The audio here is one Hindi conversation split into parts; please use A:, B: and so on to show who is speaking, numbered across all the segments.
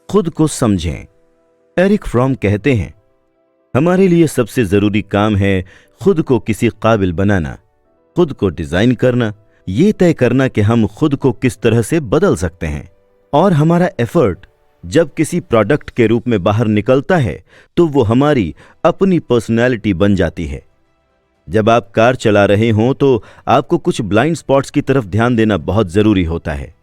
A: खुद को समझें। एरिक फ्रॉम कहते हैं, हमारे लिए सबसे जरूरी काम है खुद को किसी काबिल बनाना, खुद को डिजाइन करना, ये तय करना कि हम खुद को किस तरह से बदल सकते हैं। और हमारा एफर्ट जब किसी प्रोडक्ट के रूप में बाहर निकलता है तो वो हमारी अपनी पर्सनैलिटी बन जाती है। जब आप कार चला रहे हों तो आपको कुछ ब्लाइंड स्पॉट्स की तरफ ध्यान देना बहुत जरूरी होता है।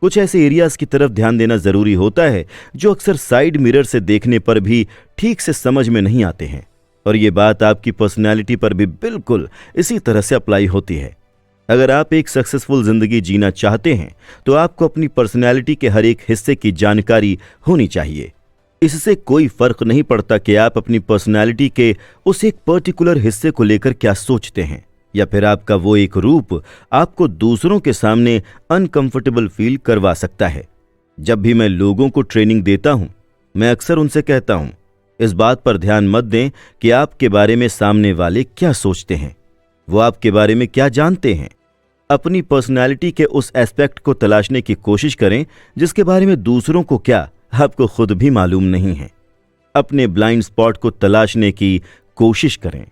A: कुछ ऐसे एरियाज की तरफ ध्यान देना जरूरी होता है जो अक्सर साइड मिरर से देखने पर भी ठीक से समझ में नहीं आते हैं। और ये बात आपकी पर्सनैलिटी पर भी बिल्कुल इसी तरह से अप्लाई होती है। अगर आप एक सक्सेसफुल जिंदगी जीना चाहते हैं तो आपको अपनी पर्सनैलिटी के हर एक हिस्से की जानकारी होनी चाहिए। इससे कोई फर्क नहीं पड़ता कि आप अपनी पर्सनैलिटी के उस एक पर्टिकुलर हिस्से को लेकर क्या सोचते हैं, या फिर आपका वो एक रूप आपको दूसरों के सामने अनकंफर्टेबल फील करवा सकता है। जब भी मैं लोगों को ट्रेनिंग देता हूं, मैं अक्सर उनसे कहता हूं, इस बात पर ध्यान मत दें कि आपके बारे में सामने वाले क्या सोचते हैं, वो आपके बारे में क्या जानते हैं। अपनी पर्सनैलिटी के उस एस्पेक्ट को तलाशने की कोशिश करें जिसके बारे में दूसरों को क्या, आपको खुद भी मालूम नहीं है। अपने ब्लाइंड स्पॉट को तलाशने की कोशिश करें।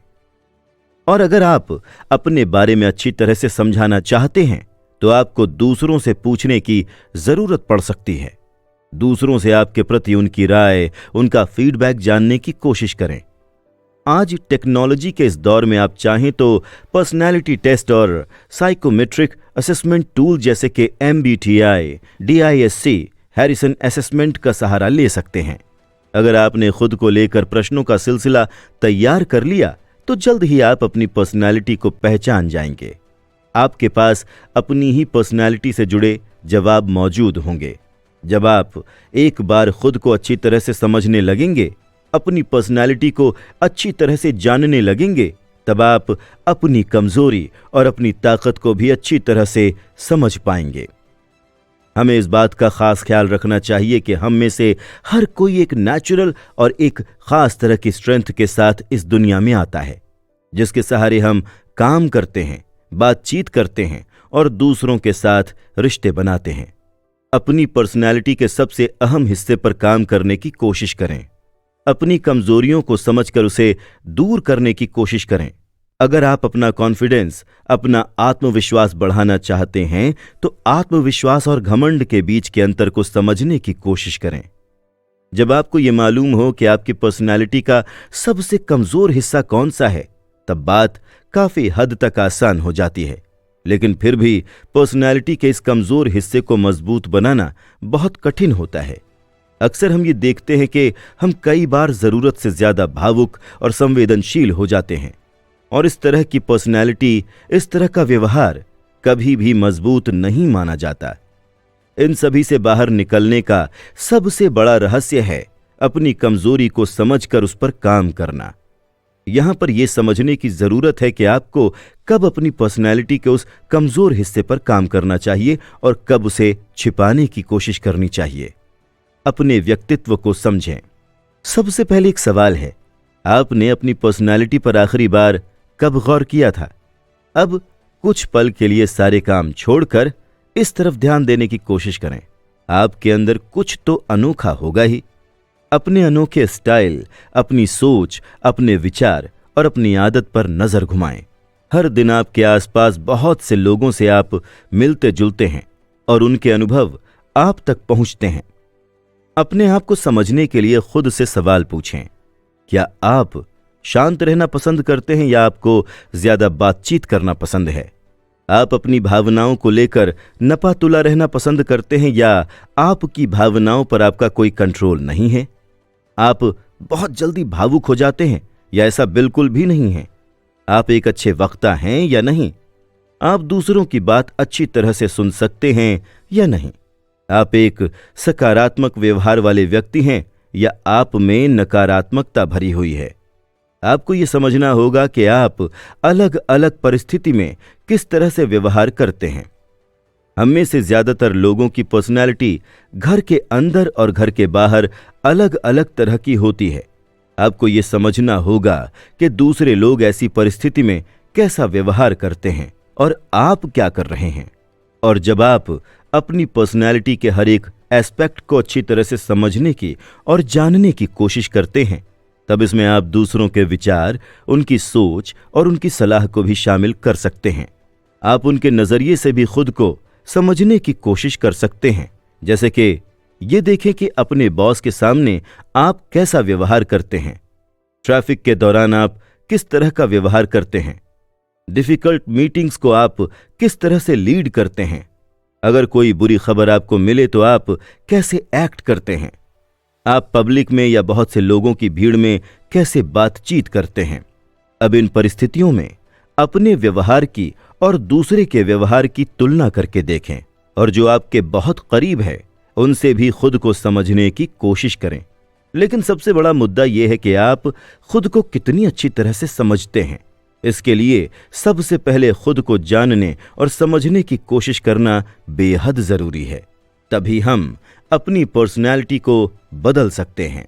A: और अगर आप अपने बारे में अच्छी तरह से समझाना चाहते हैं तो आपको दूसरों से पूछने की जरूरत पड़ सकती है। दूसरों से आपके प्रति उनकी राय, उनका फीडबैक जानने की कोशिश करें। आज टेक्नोलॉजी के इस दौर में आप चाहें तो पर्सनैलिटी टेस्ट और साइकोमेट्रिक असेसमेंट टूल जैसे कि MBTI, DISC, हैरिसन असेसमेंट का सहारा ले सकते हैं। अगर आपने खुद को लेकर प्रश्नों का सिलसिला तैयार कर लिया तो जल्द ही आप अपनी पर्सनैलिटी को पहचान जाएंगे। आपके पास अपनी ही पर्सनैलिटी से जुड़े जवाब मौजूद होंगे। जब आप एक बार खुद को अच्छी तरह से समझने लगेंगे, अपनी पर्सनैलिटी को अच्छी तरह से जानने लगेंगे, तब आप अपनी कमजोरी और अपनी ताकत को भी अच्छी तरह से समझ पाएंगे। हमें इस बात का खास ख्याल रखना चाहिए कि हम में से हर कोई एक नेचुरल और एक खास तरह की स्ट्रेंथ के साथ इस दुनिया में आता है, जिसके सहारे हम काम करते हैं, बातचीत करते हैं और दूसरों के साथ रिश्ते बनाते हैं। अपनी पर्सनैलिटी के सबसे अहम हिस्से पर काम करने की कोशिश करें। अपनी कमजोरियों को समझकर उसे दूर करने की कोशिश करें। अगर आप अपना कॉन्फिडेंस, अपना आत्मविश्वास बढ़ाना चाहते हैं तो आत्मविश्वास और घमंड के बीच के अंतर को समझने की कोशिश करें। जब आपको यह मालूम हो कि आपकी पर्सनैलिटी का सबसे कमजोर हिस्सा कौन सा है, तब बात काफी हद तक आसान हो जाती है। लेकिन फिर भी पर्सनैलिटी के इस कमजोर हिस्से को मजबूत बनाना बहुत कठिन होता है। अक्सर हम ये देखते हैं कि हम कई बार जरूरत से ज्यादा भावुक और संवेदनशील हो जाते हैं, और इस तरह की पर्सनैलिटी, इस तरह का व्यवहार कभी भी मजबूत नहीं माना जाता। इन सभी से बाहर निकलने का सबसे बड़ा रहस्य है अपनी कमजोरी को समझकर उस पर काम करना। यहां पर यह समझने की जरूरत है कि आपको कब अपनी पर्सनैलिटी के उस कमजोर हिस्से पर काम करना चाहिए और कब उसे छिपाने की कोशिश करनी चाहिए। अपने व्यक्तित्व को समझें। सबसे पहले एक सवाल है, आपने अपनी पर्सनैलिटी पर आखिरी बार कब गौर किया था? अब कुछ पल के लिए सारे काम छोड़कर इस तरफ ध्यान देने की कोशिश करें। आपके अंदर कुछ तो अनोखा होगा ही। अपने अनोखे स्टाइल, अपनी सोच, अपने विचार और अपनी आदत पर नजर घुमाएं। हर दिन आपके आसपास बहुत से लोगों से आप मिलते जुलते हैं और उनके अनुभव आप तक पहुंचते हैं। अपने आप को समझने के लिए खुद से सवाल पूछें, क्या आप शांत रहना पसंद करते हैं या आपको ज्यादा बातचीत करना पसंद है? आप अपनी भावनाओं को लेकर नपातुला रहना पसंद करते हैं या आपकी भावनाओं पर आपका कोई कंट्रोल नहीं है? आप बहुत जल्दी भावुक हो जाते हैं या ऐसा बिल्कुल भी नहीं है? आप एक अच्छे वक्ता हैं या नहीं? आप दूसरों की बात अच्छी तरह से सुन सकते हैं या नहीं? आप एक सकारात्मक व्यवहार वाले व्यक्ति हैं या आप में नकारात्मकता भरी हुई है? आपको यह समझना होगा कि आप अलग अलग परिस्थिति में किस तरह से व्यवहार करते हैं। हम में से ज्यादातर लोगों की पर्सनैलिटी घर के अंदर और घर के बाहर अलग अलग तरह की होती है। आपको यह समझना होगा कि दूसरे लोग ऐसी परिस्थिति में कैसा व्यवहार करते हैं और आप क्या कर रहे हैं। और जब आप अपनी पर्सनैलिटी के हर एक एस्पेक्ट को अच्छी तरह से समझने की और जानने की कोशिश करते हैं, तब इसमें आप दूसरों के विचार, उनकी सोच और उनकी सलाह को भी शामिल कर सकते हैं। आप उनके नजरिए से भी खुद को समझने की कोशिश कर सकते हैं। जैसे कि ये देखें कि अपने बॉस के सामने आप कैसा व्यवहार करते हैं, ट्रैफिक के दौरान आप किस तरह का व्यवहार करते हैं, डिफिकल्ट मीटिंग्स को आप किस तरह से लीड करते हैं, अगर कोई बुरी खबर आपको मिले तो आप कैसे एक्ट करते हैं, आप पब्लिक में या बहुत से लोगों की भीड़ में कैसे बातचीत करते हैं। अब इन परिस्थितियों में अपने व्यवहार की और दूसरे के व्यवहार की तुलना करके देखें और जो आपके बहुत करीब है उनसे भी खुद को समझने की कोशिश करें। लेकिन सबसे बड़ा मुद्दा यह है कि आप खुद को कितनी अच्छी तरह से समझते हैं। इसके लिए सबसे पहले खुद को जानने और समझने की कोशिश करना बेहद जरूरी है। तभी हम अपनी पर्सनैलिटी को बदल सकते हैं।